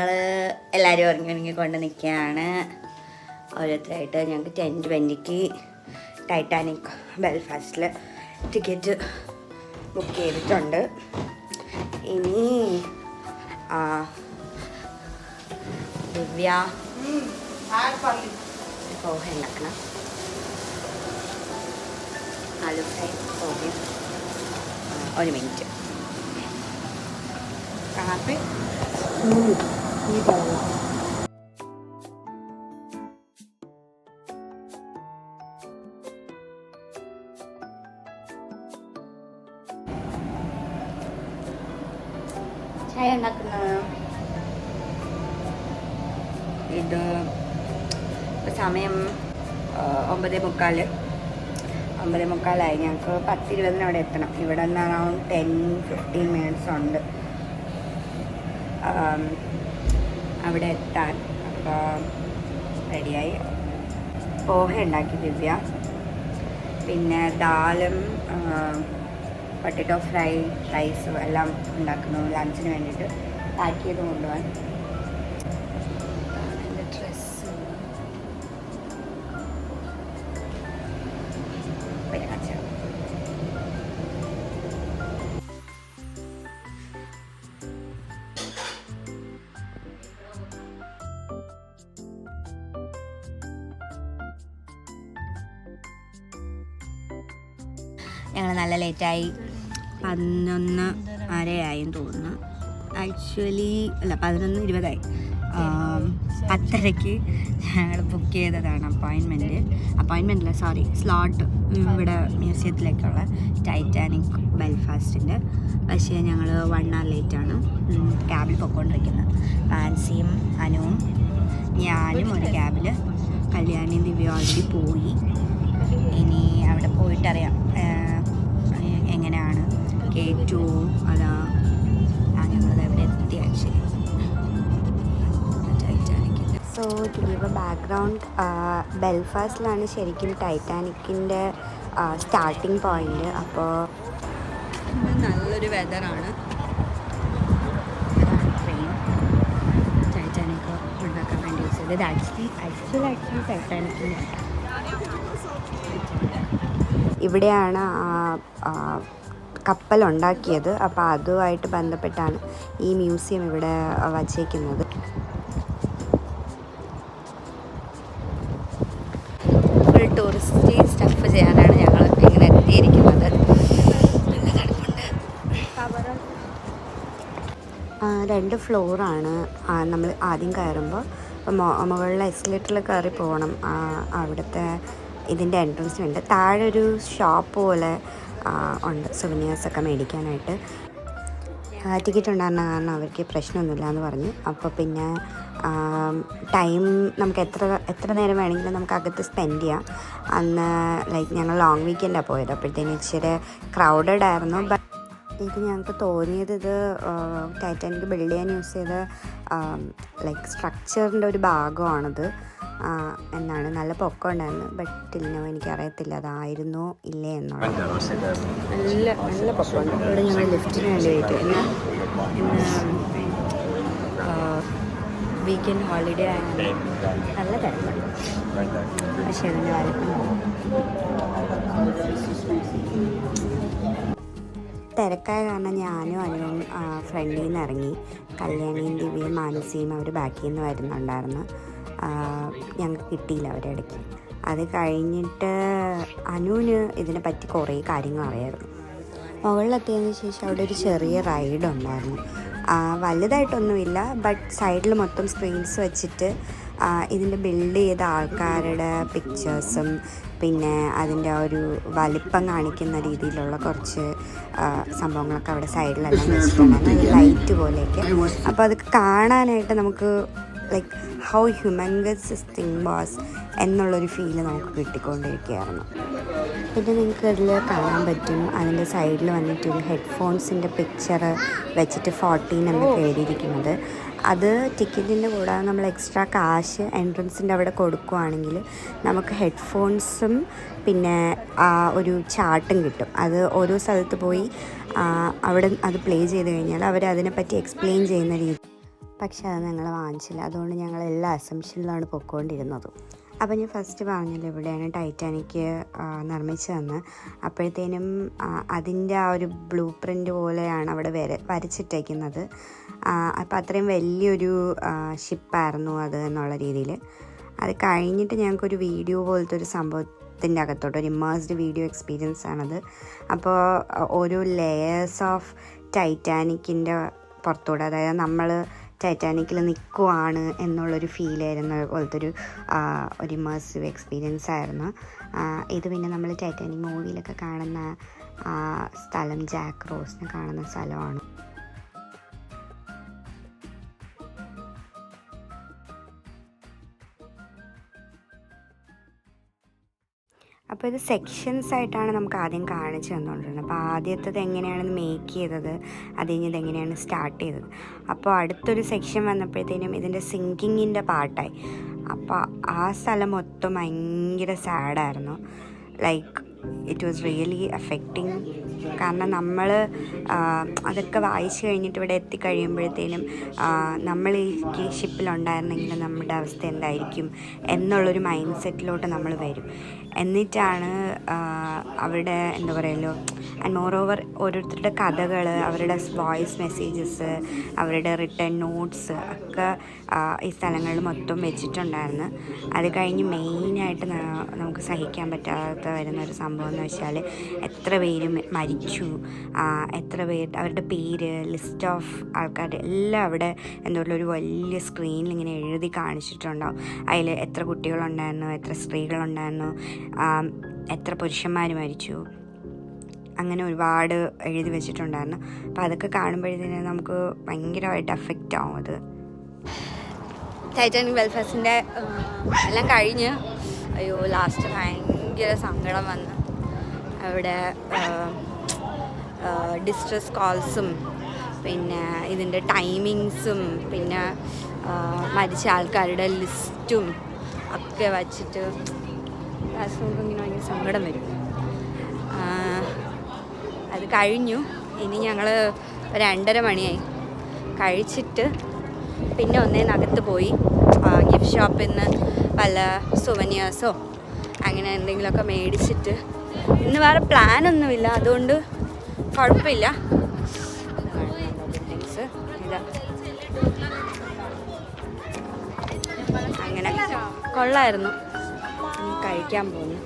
ഞങ്ങൾ എല്ലാവരും ഒരുങ്ങി കൊണ്ട് നിൽക്കുകയാണ്. ഓരോരുത്തരായിട്ട് ഞങ്ങൾക്ക് 10:20 ടൈറ്റാനിക് ബെൽഫാസ്റ്റിൽ ടിക്കറ്റ് ബുക്ക് ചെയ്തിട്ടുണ്ട്. ഇനി ദിവ്യ പോഹ ഉണ്ടാക്കണം. ആലു ഫ്രൈ പോഹ. 1 മിനിറ്റ്. കാപ്പി ചായ ഉണ്ടാക്കുന്നത്. ഇത് സമയം 9:45 ഞങ്ങൾക്ക് 10:20 അവിടെ എത്തണം. ഇവിടെ നിന്ന് അറൗണ്ട് 10-15 മിനിറ്റ്സ് ഉണ്ട് അവിടെ എത്താൻ. അപ്പോൾ റെഡിയായി. പോഹ ഉണ്ടാക്കി ദിവ്യ. പിന്നെ ദാലും പൊട്ടറ്റോ ഫ്രൈ റൈസും എല്ലാം ഉണ്ടാക്കുന്നു ലഞ്ചിന് വേണ്ടിയിട്ട്. പാക്ക് ചെയ്ത് കൊണ്ടുപോകാൻ. എൻ്റെ ഡ്രസ്സ് ഞങ്ങൾ നല്ല ലേറ്റായി. 11:30 തോന്നുന്നു. ആക്ച്വലി അല്ല 11:20. 10:30 ഞങ്ങൾ ബുക്ക് ചെയ്തതാണ് അപ്പോയിൻമെൻറ്റില്ല സ്ലോട്ട് ഇവിടെ മ്യൂസിയത്തിലേക്കുള്ള ടൈറ്റാനിക് ബെൽഫാസ്റ്റിൻ്റെ. പക്ഷേ ഞങ്ങൾ 1 hour ലേറ്റാണ് ക്യാബിൽ പൊയ്ക്കൊണ്ടിരിക്കുന്നത്. ഫാൻസിയും അനുവും ഞാനും ഒരു ക്യാബിൽ. കല്യാണിയും ദിവ്യ ഓൾറെഡി പോയി. ഇനി അവിടെ പോയിട്ടറിയാം എങ്ങനെയാണ് കേറ്റു. അതാ ഞങ്ങളത് എവിടെ എത്തി ആക്ച്വലി ടൈറ്റാനിക്കിൻ്റെ. So to give a background, ബെൽഫാസ്റ്റിലാണ് ശരിക്കും ടൈറ്റാനിക്കിൻ്റെ സ്റ്റാർട്ടിങ് പോയിന്റ്. അപ്പോൾ നല്ലൊരു വെതറാണ്. ട്രെയിൻ ടൈറ്റാനിക് ഉണ്ടാക്കാൻ വേണ്ടി വെച്ചത്. ഇത് ആക്ച്വലി ടൈറ്റാനിക്കിൻ്റെ ഇവിടെയാണ് കപ്പലുണ്ടാക്കിയത്. അപ്പോൾ അതുമായിട്ട് ബന്ധപ്പെട്ടാണ് ഈ മ്യൂസിയം ഇവിടെ വച്ചേക്കുന്നത്. ഫുൾ ടൂറിസ്റ്റ് സ്റ്റഫ് ചെയ്യാനാണ് ഞങ്ങൾ ഇങ്ങനെ എത്തിയിരിക്കുന്നത്. 2 ഫ്ലോറാണ് നമ്മൾ ആദ്യം കയറുമ്പോൾ. മുകളിൽ എസ്കലേറ്ററിൽ കയറി പോകണം. അവിടുത്തെ ഇതിൻ്റെ എൻട്രൻസ് ഉണ്ട്. താഴെ ഒരു ഷോപ്പ് പോലെ ഉണ്ട് സുവനിയേഴ്സൊക്കെ മേടിക്കാനായിട്ട്. ടിക്കറ്റ് ഉണ്ടായിരുന്ന കാരണം അവർക്ക് പ്രശ്നമൊന്നുമില്ല എന്ന് പറഞ്ഞു. അപ്പോൾ പിന്നെ ടൈം നമുക്ക് എത്ര നേരം വേണമെങ്കിലും നമുക്ക് അകത്ത് സ്പെൻഡ് ചെയ്യാം. അന്ന് ഞങ്ങൾ ലോങ് വീക്കെൻഡാണ് പോയത്. അപ്പോഴത്തേനും ഇച്ചിരി ക്രൗഡഡ് ആയിരുന്നു. ഇത് ഞങ്ങൾക്ക് തോന്നിയത് ഇത് ടൈറ്റാനിക് ബിൽഡ് ചെയ്യാൻ യൂസ് ചെയ്ത സ്ട്രക്ചറിൻ്റെ ഒരു ഭാഗമാണത് എന്നാണ്. നല്ല പൊക്കം ഉണ്ടായിരുന്നു. ബട്ട് ഇല്ലോ എനിക്കറിയത്തില്ല അതായിരുന്നോ ഇല്ലേ എന്നുള്ളത്. നല്ല പൊക്കമുണ്ട്. ഇവിടെ ഞങ്ങൾ ലിഫ്റ്റിന് വേണ്ടി വെയിറ്റ് ചെയ്യുന്നു. വീക്കെൻഡ് ഹോളിഡേ ആയതുകൊണ്ട് നല്ല തിരക്കുണ്ട്. പക്ഷേ ഇതിൻ്റെ തിരക്കായ കാരണം ഞാനും അനുവും ഫ്രണ്ടിൽ നിന്ന് ഇറങ്ങി. കല്യാണിയും ദിവ്യയും മാനസിയും അവർ ബാക്കിൽ നിന്ന് വരുന്നുണ്ടായിരുന്നു. ഞങ്ങൾക്ക് കിട്ടിയില്ല അവരുടെ ഇടയ്ക്ക്. അത് കഴിഞ്ഞിട്ട് അനുവിന് ഇതിനെപ്പറ്റി കുറേ കാര്യങ്ങൾ അറിയായിരുന്നു. മുകളിലെത്തിയതിന് ശേഷം അവിടെ ഒരു ചെറിയ റൈഡ് ഉണ്ടായിരുന്നു. വലുതായിട്ടൊന്നുമില്ല. ബട്ട് സൈഡിൽ മൊത്തം സ്ക്രീൻസ് വെച്ചിട്ട് ഇതിൻ്റെ ബിൽഡ് ചെയ്ത ആൾക്കാരുടെ പിക്ചേഴ്സും പിന്നെ അതിൻ്റെ ഒരു വലിപ്പം കാണിക്കുന്ന രീതിയിലുള്ള കുറച്ച് സംഭവങ്ങളൊക്കെ അവിടെ സൈഡിലെല്ലാം വെച്ചിട്ടുണ്ടായിരുന്നു. ലൈറ്റ് പോലെയൊക്കെ. അപ്പോൾ അത് കാണാനായിട്ട് നമുക്ക് how humongous this thing was എന്നുള്ളൊരു ഫീല് നമുക്ക് കിട്ടിക്കൊണ്ടിരിക്കുകയായിരുന്നു. പിന്നെ നിങ്ങൾക്ക് അതിൽ കാണാൻ പറ്റും അതിൻ്റെ സൈഡിൽ വന്നിട്ടൊരു ഹെഡ്ഫോൺസിൻ്റെ പിക്ചർ വെച്ചിട്ട് 14 എന്നൊക്കെ എഴുതിയിരിക്കുന്നത്. അത് ടിക്കറ്റിൻ്റെ കൂടാതെ നമ്മൾ എക്സ്ട്രാ കാശ് എൻട്രൻസിൻ്റെ അവിടെ കൊടുക്കുകയാണെങ്കിൽ നമുക്ക് ഹെഡ്ഫോൺസും പിന്നെ ഒരു ചാർട്ടും കിട്ടും. അത് ഓരോ സ്ഥലത്ത് പോയി അവിടെ അത് പ്ലേ ചെയ്ത് കഴിഞ്ഞാൽ അവർ അതിനെപ്പറ്റി എക്സ്പ്ലെയിൻ ചെയ്യുന്ന രീതി പക്ഷെ അത് ഞങ്ങൾ വാങ്ങിച്ചില്ല. അതുകൊണ്ട് ഞങ്ങൾ എല്ലാ അസംഷനിലാണ് പൊയ്ക്കൊണ്ടിരുന്നത്. അപ്പോൾ ഞാൻ ഫസ്റ്റ് പറഞ്ഞല്ലോ ഇവിടെയാണ് ടൈറ്റാനിക് നിർമ്മിച്ചതെന്ന്. അപ്പോഴത്തേനും അതിൻ്റെ ആ ഒരു ബ്ലൂ പ്രിൻ്റ് പോലെയാണ് അവിടെ വരച്ചിട്ടേക്കുന്നത്. അപ്പോൾ അത്രയും വലിയൊരു ഷിപ്പായിരുന്നു അത് എന്നുള്ള രീതിയിൽ. അത് കഴിഞ്ഞിട്ട് ഞങ്ങൾക്കൊരു വീഡിയോ പോലത്തെ ഒരു സംഭവത്തിൻ്റെ അകത്തോട്ട് ഒരു ഇമ്മേഴ്സ്ഡ് വീഡിയോ എക്സ്പീരിയൻസ് ആണത്. അപ്പോൾ ഓരോ ലെയേഴ്സ് ഓഫ് ടൈറ്റാനിക്കിൻ്റെ പുറത്തൂടെ, അതായത് നമ്മൾ ടൈറ്റാനിക്കിൽ നിൽക്കുവാണ് എന്നുള്ളൊരു ഫീൽ ആയിരുന്ന പോലത്തെ ഒരു ഇമേഴ്സീവ് എക്സ്പീരിയൻസ് ആയിരുന്നു ഇത്. പിന്നെ നമ്മൾ ടൈറ്റാനിക് മൂവിയിലൊക്കെ കാണുന്ന സ്ഥലം ജാക്ക് റോസിനെ കാണുന്ന സ്ഥലമാണ്. അപ്പോൾ ഇത് സെക്ഷൻസ് ആയിട്ടാണ് നമുക്ക് ആദ്യം കാണിച്ചു തന്നുകൊണ്ടിരുന്നത്. അപ്പോൾ ആദ്യത്തേത് എങ്ങനെയാണ് മേക്ക് ചെയ്തത്, അത് കഴിഞ്ഞ് ഇതെങ്ങനെയാണ് സ്റ്റാർട്ട് ചെയ്തത്. അപ്പോൾ അടുത്തൊരു സെക്ഷൻ വന്നപ്പോഴത്തേനും ഇതിൻ്റെ സിങ്കിങ്ങിൻ്റെ പാർട്ടായി. അപ്പോൾ ആ സ്ഥലം മൊത്തം ഭയങ്കര സാഡായിരുന്നു. Like it was really affecting. കാരണം നമ്മൾ അതൊക്കെ വായിച്ചു കഴിഞ്ഞിട്ട് ഇവിടെ എത്തിക്കഴിയുമ്പോഴത്തേനും നമ്മൾ ഈ ഷിപ്പിലുണ്ടായിരുന്നെങ്കിൽ നമ്മുടെ അവസ്ഥ എന്തായിരിക്കും എന്നുള്ളൊരു മൈൻഡ് സെറ്റിലോട്ട് നമ്മൾ വരും. എന്നിട്ടാണ് അവരുടെ എന്താ പറയുമല്ലോ, ആൻഡ് മോർ ഓവർ ഓരോരുത്തരുടെ കഥകൾ, അവരുടെ വോയിസ് മെസ്സേജസ്, അവരുടെ റിട്ടേൺ നോട്ട്സ് ഒക്കെ ഈ സ്ഥലങ്ങളിൽ മൊത്തം വെച്ചിട്ടുണ്ടായിരുന്നു. അത് കഴിഞ്ഞ് മെയിനായിട്ട് നമുക്ക് സഹിക്കാൻ പറ്റാത്ത വരുന്നൊരു സംഭവം എന്ന് വെച്ചാൽ എത്ര പേര് മരിച്ചു, എത്ര പേര്, അവരുടെ പേര്, ലിസ്റ്റ് ഓഫ് ആൾക്കാരുടെ എല്ലാം അവിടെ എന്താ പറയുക ഒരു വലിയ സ്ക്രീനിൽ ഇങ്ങനെ എഴുതി കാണിച്ചിട്ടുണ്ടാവും. അതിൽ എത്ര കുട്ടികളുണ്ടായിരുന്നു, എത്ര സ്ത്രീകളുണ്ടായിരുന്നു, എത്ര പുരുഷന്മാർ മരിച്ചു, അങ്ങനെ ഒരുപാട് എഴുതി വെച്ചിട്ടുണ്ടായിരുന്നു. അപ്പോൾ അതൊക്കെ കാണുമ്പോഴത്തേന് നമുക്ക് ഭയങ്കരമായിട്ട് അഫക്റ്റ് ആവും. അത് ടൈറ്റാനിക് ബെൽഫാസ്റ്റിൻ്റെ എല്ലാം കഴിഞ്ഞ് അയ്യോ ലാസ്റ്റ് ഭയങ്കര സങ്കടം വന്ന് അവിടെ ഡിസ്ട്രസ് കോൾസും പിന്നെ ഇതിൻ്റെ ടൈമിങ്സും പിന്നെ മരിച്ച ആൾക്കാരുടെ ലിസ്റ്റും ഒക്കെ വച്ചിട്ട് ലാസ്റ്റ് നമുക്ക് ഇങ്ങനെ ഭയങ്കര സങ്കടം വരും. അത് കഴിഞ്ഞു. ഇനി ഞങ്ങൾ 2:30 മണിയായി. കഴിച്ചിട്ട് പിന്നെ ഒന്നേനകത്ത് പോയി ഗിഫ്റ്റ് ഷോപ്പിൽ നിന്ന് പല സുവനിയേഴ്സോ അങ്ങനെ എന്തെങ്കിലുമൊക്കെ മേടിച്ചിട്ട്, ഇന്ന് വേറെ പ്ലാനൊന്നുമില്ല, അതുകൊണ്ട് കുഴപ്പമില്ല. ബിൽഡിങ്സ് ഇതാ അങ്ങനെ കൊള്ളായിരുന്നു. കഴിക്കാൻ പോകുന്നു.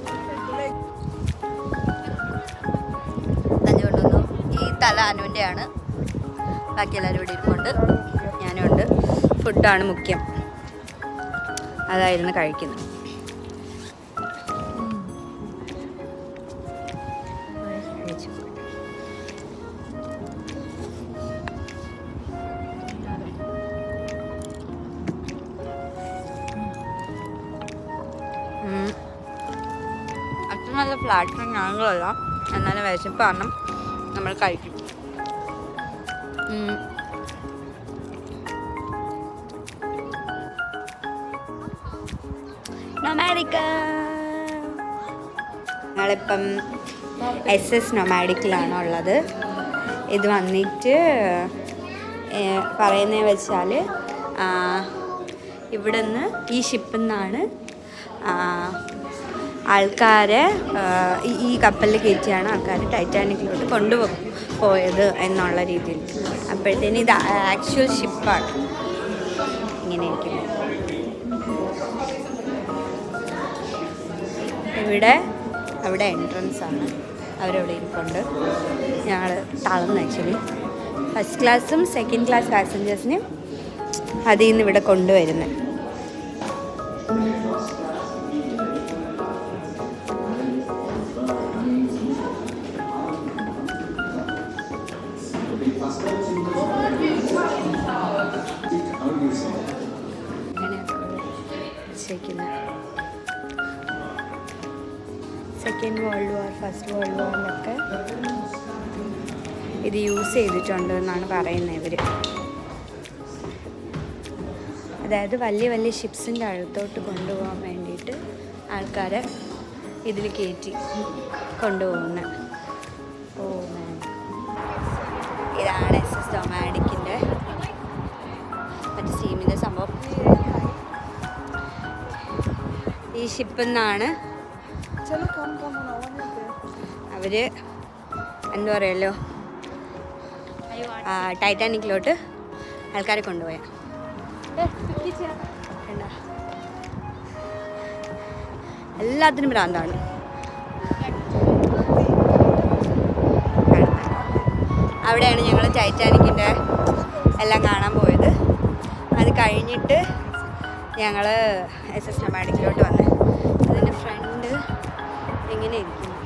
അതുകൊണ്ടൊന്നു ഈ തല അനുവിൻ്റെയാണ്, ബാക്കി എല്ലാവരും ഇവിടെ ഇരിപ്പുണ്ട്, ഞാനും ഉണ്ട്. ഫുഡാണ് മുഖ്യം, അതായിരുന്നു കഴിക്കുന്നത്. അത്ര നല്ല ഫ്ലാറ്ററിങ് ആണല്ലോ, എന്നാലും വിശപ്പ് കാരണം നമ്മൾ കഴിക്കും. ഞങ്ങളിപ്പം SS നൊമാഡിക്കിലാണ് ഉള്ളത്. ഇത് വന്നിട്ട് പറയുന്നത് വെച്ചാൽ ഇവിടുന്ന് ഈ ഷിപ്പിൽ നിന്നാണ് ആൾക്കാരെ ഈ കപ്പലിൽ കയറ്റിയാണ് ആൾക്കാർ ടൈറ്റാനിക്കിലോട്ട് കൊണ്ടുപോയത് എന്നുള്ള രീതിയിൽ. അപ്പോഴത്തേന് ഇത് ആക്ച്വൽ ഷിപ്പാണ് ഇങ്ങനെ ഇരിക്കുന്നത്. അവിടെ എൻട്രൻസ് ആണ്, അവരവിടെ ഇരിപ്പുണ്ട്. ഞങ്ങൾ തളർന്ന് ആക്ച്വലി. ഫസ്റ്റ് ക്ലാസ്സും സെക്കൻഡ് ക്ലാസ് പാസഞ്ചേഴ്സിനും അതിൽ നിന്ന് ഇവിടെ കൊണ്ടുവരുന്നത്. Second world war, first world വാറിലൊക്കെ ഇത് യൂസ് ചെയ്തിട്ടുണ്ട് എന്നാണ് പറയുന്നത് ഇവർ. അതായത് വലിയ വലിയ ഷിപ്സിൻ്റെ അടുത്തോട്ട് കൊണ്ടുപോകാൻ വേണ്ടിയിട്ട് ആൾക്കാരെ ഇതിൽ കയറ്റി കൊണ്ടുപോകുന്നത്. ഓ മാൻ, ഇതാണ് SS നൊമാഡിക്കിൻ്റെ മറ്റേ ഇതാണ് സംഭവം. ഈ ഷിപ്പിൽ നിന്നാണ് അവർ എന്താ പറയുമല്ലോ ടൈറ്റാനിക്കിലോട്ട് ആൾക്കാരെ കൊണ്ടുപോയ. എല്ലാത്തിനും ഭ്രാന്താണ്. അവിടെയാണ് ഞങ്ങൾ ടൈറ്റാനിക്കിൻ്റെ എല്ലാം കാണാൻ പോയത്. അത് കഴിഞ്ഞിട്ട് ഞങ്ങൾ SS നൊമാഡിക്കിലോട്ട് വന്ന് അതിൻ്റെ ഫ്രണ്ട് എങ്ങനെ ഇരിക്കുന്നു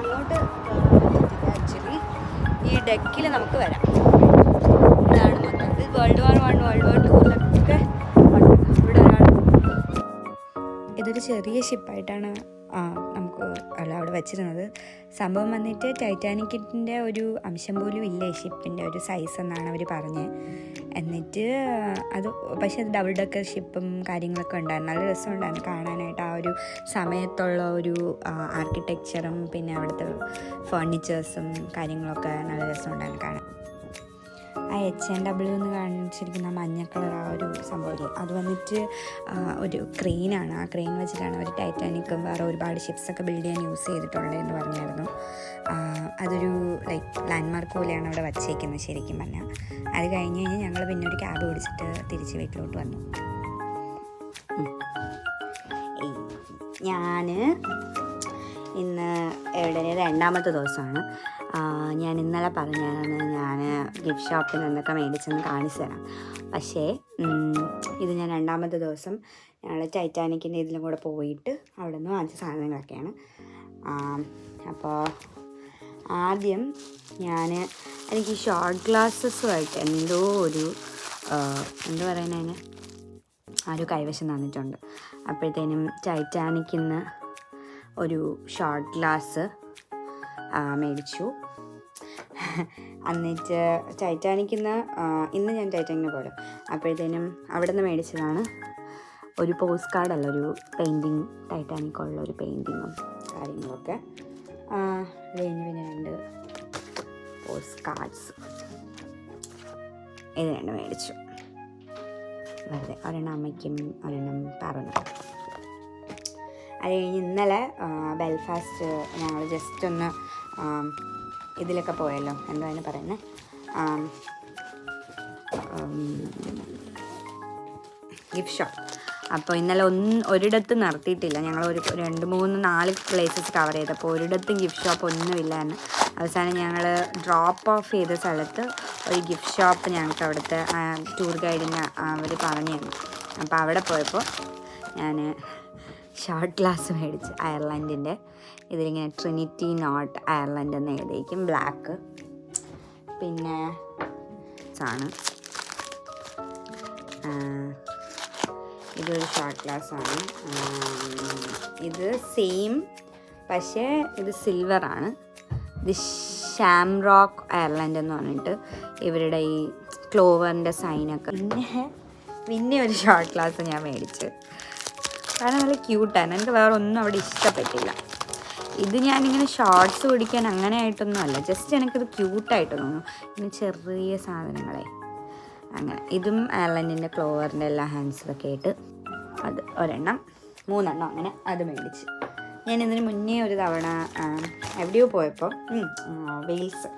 അങ്ങോട്ട് ആക്ച്വലി ഈ ഡെക്കിൽ നമുക്ക് വരാം. ഇതാണ് മൊത്തം. ഇത് World War I, World War II ഇവിടെ ഒരാൾ. ഇതൊരു ചെറിയ ഷിപ്പായിട്ടാണ് നമുക്ക് അവിടെ വച്ചിരുന്നത്. സംഭവം വന്നിട്ട് ടൈറ്റാനിക്കിൻ്റെ ഒരു അംശം പോലും ഇല്ല ഈ ഷിപ്പിൻ്റെ ഒരു സൈസ് എന്നാണ് അവർ പറഞ്ഞത്. എന്നിട്ട് അത് പക്ഷേ അത് ഡബിൾ ഡെക്കർ ഷിപ്പും കാര്യങ്ങളൊക്കെ ഉണ്ടായിരുന്നു. നല്ല രസമുണ്ടായിരുന്നു കാണാനായിട്ട്. ആ ഒരു സമയത്തുള്ള ഒരു ആർക്കിടെക്ചറും പിന്നെ അവിടുത്തെ ഫേർണിച്ചേഴ്സും കാര്യങ്ങളൊക്കെ നല്ല രസമുണ്ടായിരുന്നു കാണാൻ. ആ HNW എന്ന് കാണിച്ചിരിക്കുന്ന മഞ്ഞ കളർ ആ ഒരു സംഭവമില്ലേ, അത് വന്നിട്ട് ഒരു ക്രെയിനാണ്. ആ ക്രെയിൻ വെച്ചിട്ടാണ് അവർ ടൈറ്റാനിക്കും വേറെ ഒരുപാട് ഷിപ്സൊക്കെ ബിൽഡ് ചെയ്യാൻ യൂസ് ചെയ്തിട്ടുള്ളതെന്ന് പറഞ്ഞായിരുന്നു. അതൊരു ലാൻഡ്മാർക്ക് പോലെയാണ് അവിടെ വച്ചേക്കുന്നത് ശരിക്കും പറഞ്ഞാൽ. അത് കഴിഞ്ഞ് കഴിഞ്ഞാൽ ഞങ്ങൾ പിന്നെ ഒരു ക്യാബ് പിടിച്ചിട്ട് തിരിച്ച് വീട്ടിലോട്ട് വന്നു. ഞാൻ ഇന്ന് ഇവിടെ രണ്ടാമത്തെ ദിവസമാണ്. ഞാൻ ഇന്നലെ പറഞ്ഞായിരുന്നു ഞാൻ ഗിഫ്റ്റ് ഷോപ്പിൽ നിന്നൊക്കെ മേടിച്ചെന്ന് കാണിച്ചു തരാം. പക്ഷേ ഇത് ഞാൻ രണ്ടാമത്തെ ദിവസം ഞങ്ങൾ ടൈറ്റാനിക്കിൻ്റെ ഇതിലും കൂടെ പോയിട്ട് അവിടെ നിന്ന് വാങ്ങിച്ച സാധനങ്ങളൊക്കെയാണ്. അപ്പോൾ ആദ്യം എനിക്ക് ഷോർട്ട് ഗ്ലാസ്സസുമായിട്ട് എന്തോ ഒരു എന്താ പറയുന്നതിന് ആ ഒരു കൈവശം തന്നിട്ടുണ്ട്. അപ്പോഴത്തേനും ടൈറ്റാനിക്കിൽ നിന്ന് ഒരു ഷോർട്ട് ഗ്ലാസ് മേടിച്ചു. എന്നിട്ട് ടൈറ്റാനിക്കിൽ നിന്ന് ഇന്ന് ഞാൻ ടൈറ്റാനിക്കിന് പോലും അപ്പോഴത്തേനും അവിടെ നിന്ന് മേടിച്ചതാണ് ഒരു പോസ്റ്റ് കാർഡല്ല, ഒരു പെയിൻറ്റിങ്, ടൈറ്റാനിക്കുള്ള ഒരു പെയിൻറ്റിങ്ങും കാര്യങ്ങളൊക്കെ. കഴിഞ്ഞ് പിന്നെ 2 പോസ്റ്റ് കാർഡ്സ് ഇത് 2 മേടിച്ചു. വെറുതെ ഒരെണ്ണം അമ്മയ്ക്കും ഒരെണ്ണം പറഞ്ഞു. അത് കഴിഞ്ഞ് ഇന്നലെ ബെൽഫാസ്റ്റ് ഞങ്ങൾ ജസ്റ്റ് ഒന്ന് ഇതിലൊക്കെ പോയല്ലോ, എന്താണ് പറയുന്നത്, ഗിഫ്റ്റ് ഷോപ്പ്. അപ്പോൾ ഇന്നലെ ഒരിടത്തും നടത്തിയിട്ടില്ല. ഞങ്ങൾ 2, 3, 4 പ്ലേസസ് കവർ ചെയ്തപ്പോൾ ഒരിടത്തും ഗിഫ്റ്റ് ഷോപ്പ് ഒന്നുമില്ലായിരുന്നു. അവസാനം ഞങ്ങൾ ഡ്രോപ്പ് ഓഫ് ചെയ്ത സ്ഥലത്ത് ഒരു ഗിഫ്റ്റ് ഷോപ്പ് ഞങ്ങൾക്ക് അവിടുത്തെ ടൂർ ഗൈഡിന് അവർ പറഞ്ഞു തന്നു. അപ്പോൾ അവിടെ പോയപ്പോൾ ഞാൻ ഷോർട്ട് ഗ്ലാസ് മേടിച്ച് അയർലൻഡിൻ്റെ. ഇതിലിങ്ങനെ ട്രിനിറ്റി നോട്ട് അയർലൻഡ് എന്ന് എഴുതിയിരിക്കും, ബ്ലാക്ക്. പിന്നെ ആണ് ഇതൊരു ഷോർട്ട് ഗ്ലാസ്സാണ്. ഇത് സെയിം, പക്ഷേ ഇത് സിൽവറാണ്. ഇത് ഷാംറോക്ക് അയർലൻഡ് എന്ന് പറഞ്ഞിട്ട് ഇവരുടെ ഈ ക്ലോവറിൻ്റെ സൈനൊക്കെ. പിന്നെ ഒരു ഷോർട്ട് ഗ്ലാസ് ഞാൻ മേടിച്ച്, കാരണം നല്ല ക്യൂട്ടാണ്. എനിക്ക് വേറെ ഒന്നും അവിടെ ഇഷ്ടപ്പെട്ടില്ല. ഇത് ഞാനിങ്ങനെ ഷോർട്സ് കുടിക്കാൻ അങ്ങനെ ആയിട്ടൊന്നും അല്ല, ജസ്റ്റ് എനിക്കത് ക്യൂട്ടായിട്ട് തോന്നുന്നു. പിന്നെ ചെറിയ സാധനങ്ങളെ അങ്ങനെ. ഇതും അയർലൻഡിൻ്റെ ക്ലോവറിൻ്റെ എല്ലാ ഹാൻഡ്സിലൊക്കെ ആയിട്ട് അത് 1 3 അങ്ങനെ അത് മേടിച്ച്. ഞാൻ ഇതിന് മുന്നേ ഒരു തവണ എവിടെയോ പോയപ്പോൾ വെയിൽസ്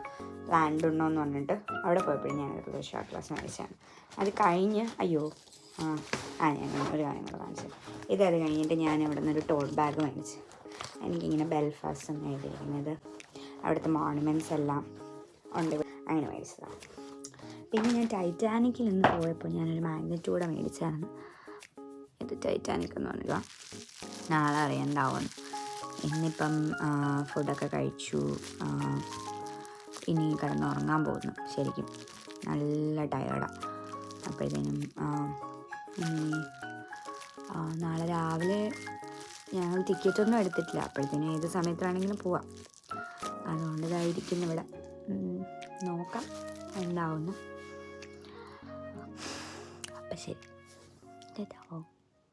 ലാൻഡ് ഉണ്ടോ എന്ന് പറഞ്ഞിട്ട് അവിടെ പോയപ്പോഴും ഞാനൊരു ഷോർട്ട് ഗ്ലാസ് മേടിച്ചാണ്. അത് കഴിഞ്ഞ് ഞാൻ ഒരു കാര്യം കൂടെ കാണിച്ചു. അത് കഴിഞ്ഞിട്ട് ഞാൻ ഇവിടെ നിന്നൊരു ടോട്ട് ബാഗ് മേടിച്ചു. എനിക്കിങ്ങനെ ബെൽഫാസ്റ്റ് എന്ന് എഴുതിയിരിക്കുന്നത് അവിടുത്തെ മോണുമെൻറ്റ്സ് എല്ലാം ഉണ്ട്, അങ്ങനെ മേടിച്ചതാണ്. പിന്നെ ഞാൻ ടൈറ്റാനിക്കിൽ നിന്ന് പോയപ്പോൾ ഞാനൊരു മാഗ്നറ്റ് കൂടെ മേടിച്ചായിരുന്നു. ഇത് ടൈറ്റാനിക് എന്ന് പറഞ്ഞില്ല, നാളെ അറിയണ്ടാവും. ഇന്നിപ്പം ഫുഡൊക്കെ കഴിച്ചു, ഇനി കിടന്നുറങ്ങാൻ പോകുന്നു. ശരിക്കും നല്ല ടയേർഡാണ്. അപ്പോഴത്തേനും നാളെ രാവിലെ ഞങ്ങൾ ടിക്കറ്റൊന്നും എടുത്തിട്ടില്ല. അപ്പോഴത്തേനും ഏത് സമയത്താണെങ്കിലും പോവാം. അതുകൊണ്ട് ഇതായിരിക്കുന്നു ഇവിടെ. നോക്കാം എന്താവുന്നു. അപ്പം ശരി.